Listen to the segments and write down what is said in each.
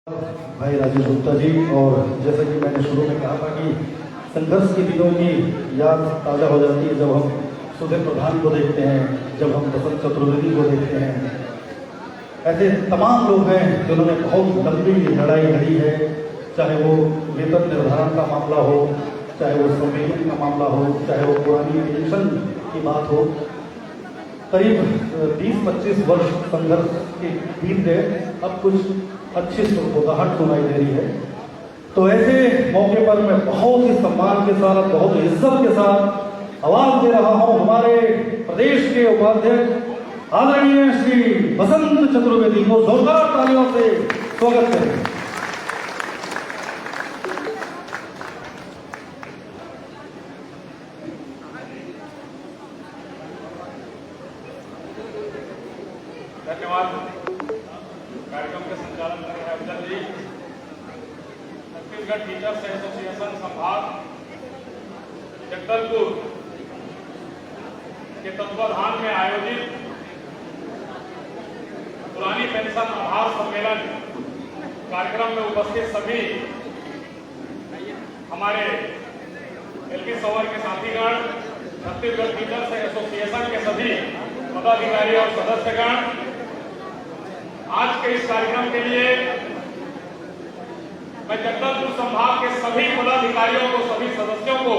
भाई राजेश गुप्ता जी। और जैसा कि मैंने शुरू में कहा था कि संघर्ष के दिनों की याद ताज़ा हो जाती है जब हम सुधीर प्रधान को देखते हैं, जब हम बसंत चतुर्वेदी को देखते हैं। ऐसे तमाम लोग हैं जिन्होंने बहुत लंबी लड़ाई लड़ी है, चाहे वो वेतन निर्धारण का मामला हो, चाहे वो संविलियन का मामला हो, चाहे वो पुरानी पेंशन की बात हो। करीब 20-25 वर्ष संघर्ष के बीत गए, अब कुछ अच्छी सुगबुगाहट सुनाई दे रही है। तो ऐसे मौके पर मैं बहुत ही सम्मान के साथ, बहुत इज्जत के साथ आवाज दे रहा हूं हमारे प्रदेश के उपाध्यक्ष आदरणीय श्री बसंत चतुर्वेदी को जोरदार तालियों से स्वागत करें। धन्यवाद। कार्यक्रम के संचालन कर रहे अफजल जी। छत्तीसगढ़ टीचर्स एसोसिएशन संभाग जगदलपुर के तत्वाधान में आयोजित पुरानी पेंशन आभार सम्मेलन कार्यक्रम में उपस्थित सभी हमारे एलपी सवर के साथीगण, छत्तीसगढ़ टीचर्स एसोसिएशन के सभी पदाधिकारी और सदस्यगण, आज के इस कार्यक्रम के लिए मैं जगदलपुर संभाग के सभी पदाधिकारियों को, सभी सदस्यों को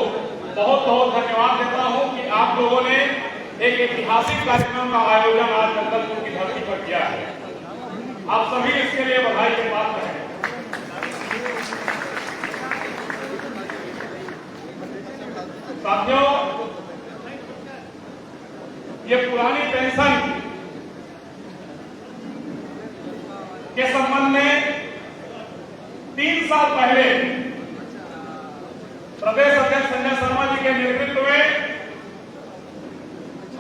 बहुत बहुत धन्यवाद देता हूं कि आप लोगों ने एक ऐतिहासिक कार्यक्रम का आयोजन आज जगदलपुर की धरती पर किया है। आप सभी इसके लिए बधाई के पात्र हैं। साथियों, ये पुरानी पेंशन के संबंध में 3 साल पहले प्रदेश अध्यक्ष संजय शर्मा जी के नेतृत्व में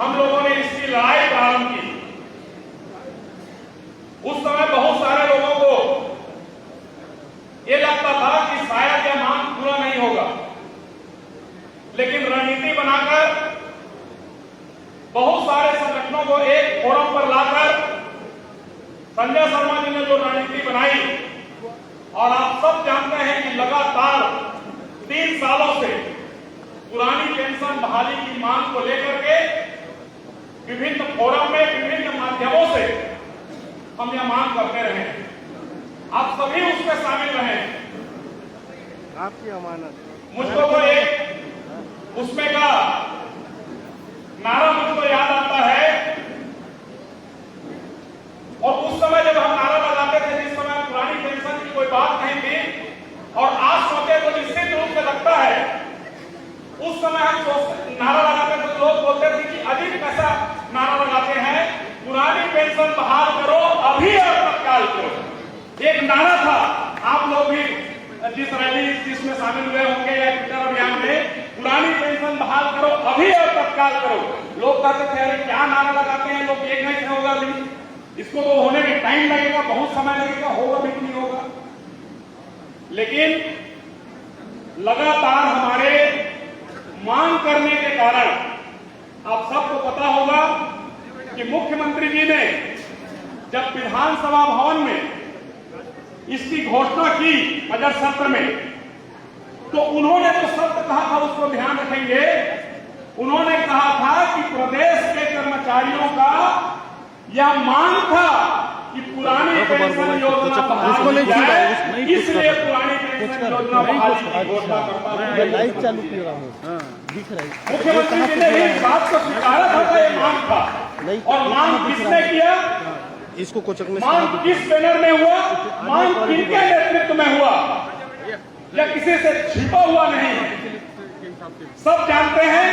हम लोगों ने इसकी लड़ाई प्रारंभ की। उस समय बहुत सारे लोगों को यह लगता था कि शायद यह मांग पूरा नहीं होगा, लेकिन रणनीति बनाकर बहुत सारे संगठनों को एक फोरम पर लाकर संजय शर्मा जी ने जो रणनीति बनाई, और आप सब जानते हैं कि लगातार 3 सालों से पुरानी पेंशन बहाली की मांग को लेकर के विभिन्न फोरम में, विभिन्न माध्यमों से हम यह मांग करते रहे। आप सभी उसमें शामिल रहे। आपकी अमानत मुझको तो एक उसमें का नारा मुझको याद आता है, और उस समय जब हम नारा लगाते थे, जिस समय पुरानी पेंशन की कोई बात नहीं थी, और आज सोचे तो निश्चित रूप से लगता है, उस समय हम नारा लगाते थे तो लोग बोलते थे कि अधिक पैसा नारा लगाते हैं, पुरानी पेंशन बहाल करो अभी और तत्काल करो। एक नारा था। आप लोग भी जिस रैली जिसमें शामिल हुए होंगे या ट्विटर अभियान में, पुरानी पेंशन बहाल करो अभी और तत्काल करो। लोग कहते थे अरे क्या नारा लगाते हैं लोग, एक नहीं होगा अभी, इसको तो होने में टाइम लगेगा, बहुत समय लगेगा, होगा भी नहीं होगा। लेकिन लगातार हमारे मांग करने के कारण आप सबको पता होगा कि मुख्यमंत्री जी ने जब विधानसभा भवन में इसकी घोषणा की बजट सत्र में, तो उन्होंने जो शब्द कहा था उसको ध्यान रखेंगे। उन्होंने कहा था कि प्रदेश के कर्मचारियों का यह मांग था कि पुरानी पेंशन योजना बहाल की जाए, इसलिए पुरानी पेंशन योजना बहाल की घोषणा करता हूं। लाइव चालू कर रहा हूँ, दिख रहा है। मुख्यमंत्री जी ने इस बात को स्वीकारा था कि यह मांग था, और मांग किसने किया, इसको कोचक में मांग किस बैनर में हुआ, मांग किनके नेतृत्व में हुआ, या किसी से छिपा हुआ नहीं, सब जानते हैं।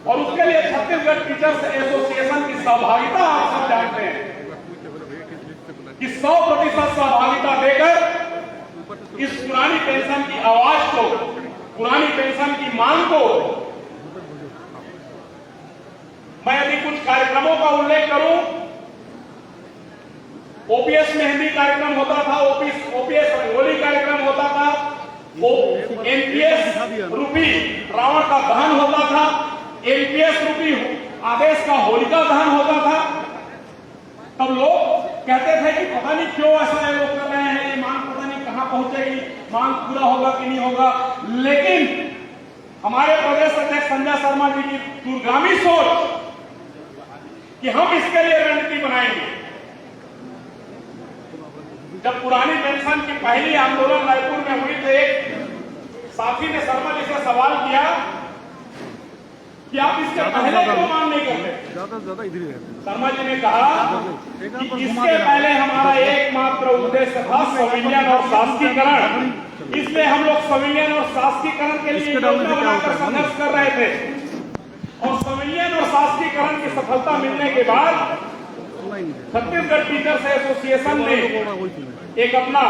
और उसके लिए छत्तीसगढ़ टीचर्स एसोसिएशन की सहभागिता आप सब जानते हैं कि 100% सहभागिता देकर इस पुरानी पेंशन की आवाज को, पुरानी पेंशन की मांग को, मैं यदि कुछ कार्यक्रमों का उल्लेख करूं, ओपीएस मेहंदी कार्यक्रम होता था, ओपीएस रंगोली कार्यक्रम होता था, एनपीएस रूपी रावण का दहन होता था, एनपीएस रूपी आदेश का होलिका दहन होता था। तब लोग कहते थे कि पता नहीं क्यों ऐसा लोग कर रहे हैं, ये मांग मांग पूरा होगा कि नहीं होगा, लेकिन हमारे प्रदेश अध्यक्ष संजय शर्मा जी की दूरगामी सोच कि हम इसके लिए रणनीति बनाएंगे। जब पुरानी पेंशन की पहली आंदोलन रायपुर में हुई तो एक साथी ने शर्मा जी से सवाल किया कि आप इसके पहले क्यों मांग नहीं करते? ज्यादा से ज्यादा इधर ही रहते हैं। शर्मा जी ने कहा कि इसके पहले हमारा एकमात्र उद्देश्य था संविलियन और शासकीकरण, इसलिए हम लोग संविलियन और शासकीकरण के लिए योजना बनाकर संघर्ष कर रहे थे। और संविलियन और शासकीकरण की सफलता मिलने के बाद छत्तीसगढ़ टीचर्स एसोसिएशन ने एक अपना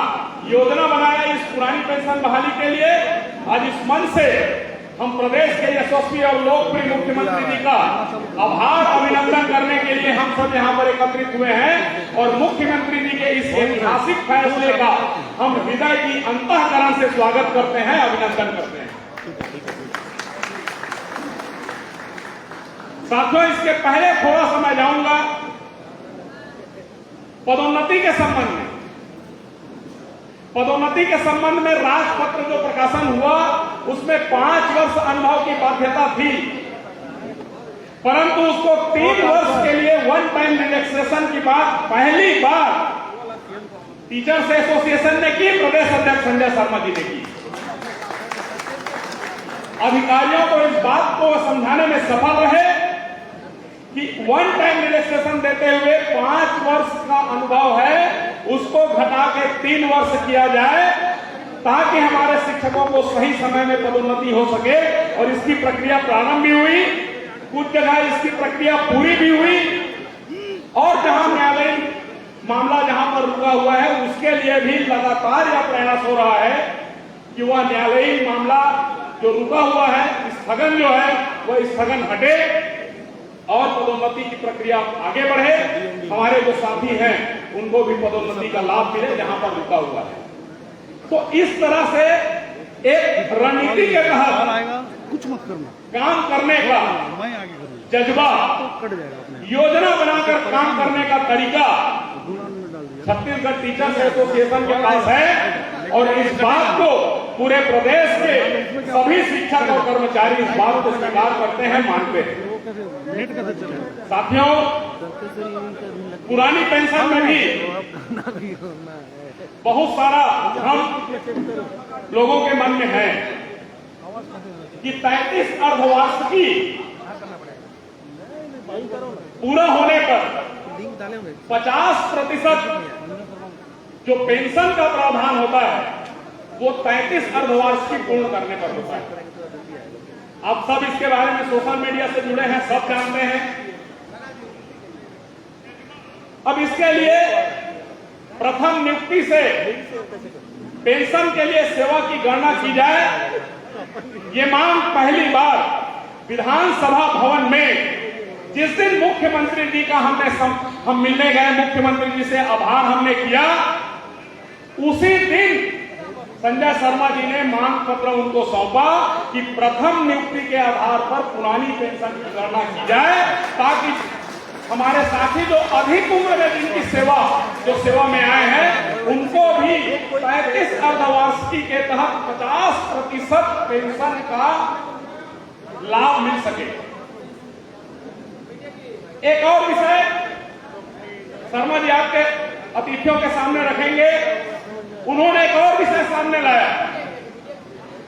योजना बनाया इस पुरानी पेंशन बहाली के लिए। आज इस मंच से हम प्रदेश के यशस्वी और लोकप्रिय मुख्यमंत्री जी का आभार अभिनंदन करने के लिए हम सब यहाँ पर एकत्रित हुए हैं और मुख्यमंत्री जी के इस ऐतिहासिक फैसले का हम हृदय की अंतःकरण से स्वागत करते हैं, अभिनंदन करते हैं। साथियों, इसके पहले थोड़ा सा मैं जाऊंगा पदोन्नति के संबंध में। पदोन्नति के संबंध में राजपत्र जो प्रकाशन हुआ उसमें 5 वर्ष अनुभव की बाध्यता थी, परंतु उसको 3 वर्ष के लिए वन टाइम रिलैक्सेशन की बात पहली बार टीचर्स एसोसिएशन ने की, प्रदेश अध्यक्ष संजय शर्मा जी ने की। अधिकारियों को इस बात को समझाने में सफल रहे कि वन टाइम रिलैक्सेशन देते हुए 5 वर्ष का अनुभव है उसको घटा के 3 वर्ष किया जाए ताकि हमारे शिक्षकों को सही समय में पदोन्नति हो सके। और इसकी प्रक्रिया प्रारंभ भी हुई, कुछ जगह इसकी प्रक्रिया पूरी भी हुई और जहां न्यायालयीन मामला जहां पर रुका हुआ है उसके लिए भी लगातार यह प्रयास हो रहा है कि वह न्यायालयीन मामला जो रुका हुआ है, स्थगन जो है वह स्थगन हटे और पदोन्नति की प्रक्रिया आगे बढ़े। हमारे जो साथी हैं उनको भी पदोन्नति का लाभ मिले जहां पर रुका हुआ है। तो इस तरह से एक रणनीति के तहत कुछ मत करना, काम करने का मैं आगे करूंगा, जज्बा, कट जाएगा अपने योजना बनाकर काम करने का तरीका छत्तीसगढ़ टीचर्स एसोसिएशन के पास है और इस बात को पूरे प्रदेश के सभी शिक्षक और कर्मचारी इस बात को स्वीकार करते हैं, मानते हैं। साथियों, पुरानी पेंशन में भी बहुत सारा भ्रम लोगों के मन में है कि 33 अर्धवार्षिकी पूरा होने पर 50% जो पेंशन का प्रावधान होता है वो 33 अर्धवार्षिकी पूर्ण करने पर होता है। आप सब इसके बारे में सोशल मीडिया से जुड़े हैं, सब जानते हैं। अब इसके लिए प्रथम नियुक्ति से पेंशन के लिए सेवा की गणना की जाए, ये मांग पहली बार विधानसभा भवन में जिस दिन मुख्यमंत्री जी का हम मिलने गए, मुख्यमंत्री जी से आभार हमने किया, उसी दिन संजय शर्मा जी ने मांग पत्र उनको सौंपा कि प्रथम नियुक्ति के आधार पर पुरानी पेंशन की गणना की जाए ताकि हमारे साथी जो अधिक उम्र में जिनकी सेवा में आए हैं उनको भी 35 अर्धवार्षिकी के तहत 50% पेंशन का लाभ मिल सके। एक और विषय शर्मा जी आपके अतिथियों के सामने रखेंगे। उन्होंने एक और विषय सामने लाया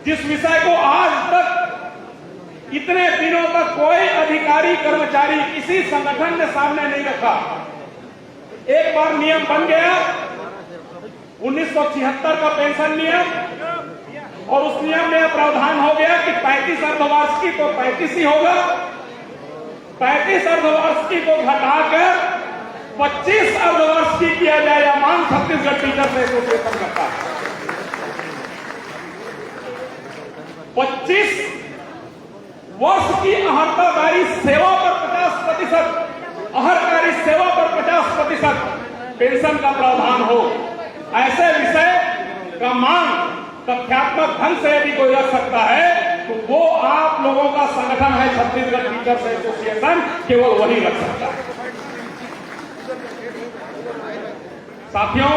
जिस विषय को आज तक इतने दिनों तक कोई अधिकारी कर्मचारी किसी संगठन ने सामने नहीं रखा। एक बार नियम बन गया 1976 का पेंशन नियम और उस नियम में प्रावधान हो गया कि 35 अर्धवार्षिकी तो 35 ही होगा, 35 अर्धवार्षिकी को घटाकर 25 अर्धवार्षिकी किया जाए। या मांग छत्तीसगढ़ टीचर्स एसोसिएशन करता है। 25 वर्ष की अहर्तादारी सेवा पर 50%, अहर्कारी सेवा पर 50% पेंशन का प्रावधान हो। ऐसे विषय का मांग तथ्यात्मक ढंग से यदि कोई रख सकता है तो वो आप लोगों का संगठन है छत्तीसगढ़ टीचर्स एसोसिएशन, केवल वही रख सकता है। साथियों,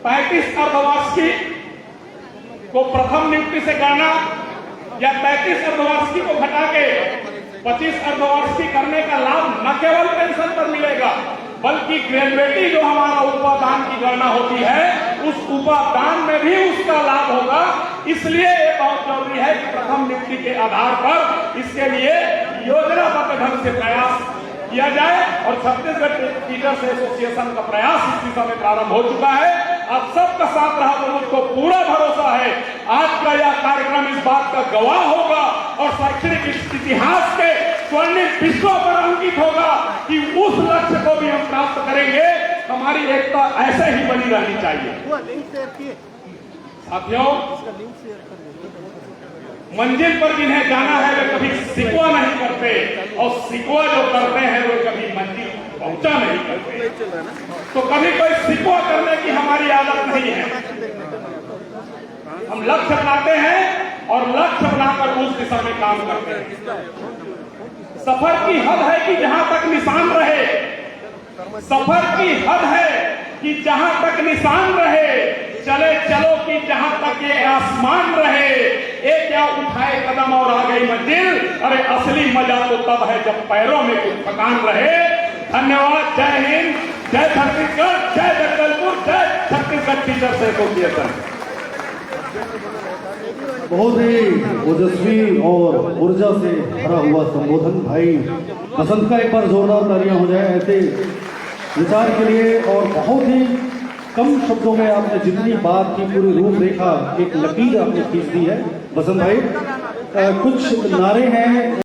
35 अर्धवार्षिकी को प्रथम नियुक्ति से गणना या 35 अर्धवार्षिकी को घटा के 25 अर्धवार्षिकी करने का लाभ न केवल पेंशन पर मिलेगा, बल्कि ग्रेजुएटी जो हमारा उपादान की गणना होती है, उस उपादान में भी उसका लाभ होगा। इसलिए ये बहुत जरूरी है कि प्रथम नियुक्ति के आधार पर इसके लिए योजनाबद्ध ढंग से प्रयास किया जाए और छत्तीसगढ़ टीचर्स एसोसिएशन का प्रयास इस दिशा में प्रारंभ हो चुका है। अब सबका साथ रहा तो मुझको पूरा भरोसा है आज का यह कार्यक्रम इस बात का गवाह होगा और शैक्षणिक इतिहास के स्वर्णिम पृष्ठों पर अंकित होगा कि उस लक्ष्य को भी हम प्राप्त करेंगे। हमारी एकता ऐसे ही बनी रहनी चाहिए। साथियों, मंजिल पर जिन्हें जाना है वे कभी सिकवा नहीं करते और सिकवा जो करते हैं वो कभी मंजिल पहुंचा नहीं करते। तो कभी कोई सिकवा करने की हमारी आदत नहीं है। हम लक्ष्य बनाते हैं और लक्ष्य बनाकर उस दिशा में काम करते हैं। सफर की हद है कि जहां तक निशान रहे, सफर की हद है कि जहां तक निशान रहे, चले चलो कि जहां तक ये आसमान रहे, एक क्या उठाए कदम और आ गई मंजिल। अरे असली मजा तो तब है जब पैरों में कुछ थकान रहे। धन्यवाद। जय हिंद, जय छत्तीसगढ़, जय जगदलपुर, जय छत्तीसगढ़ टीचर्स एसोसिएशन। बहुत ही ओजस्वी और ऊर्जा से भरा हुआ संबोधन भाई बसंत का एक बार जोरदार तालियां हो जाए ऐसे विचार के लिए। और बहुत ही कम शब्दों में आपने जितनी बात की पूरी रूपरेखा एक लकीर आपने खींच दी है बसंत भाई। कुछ नारे हैं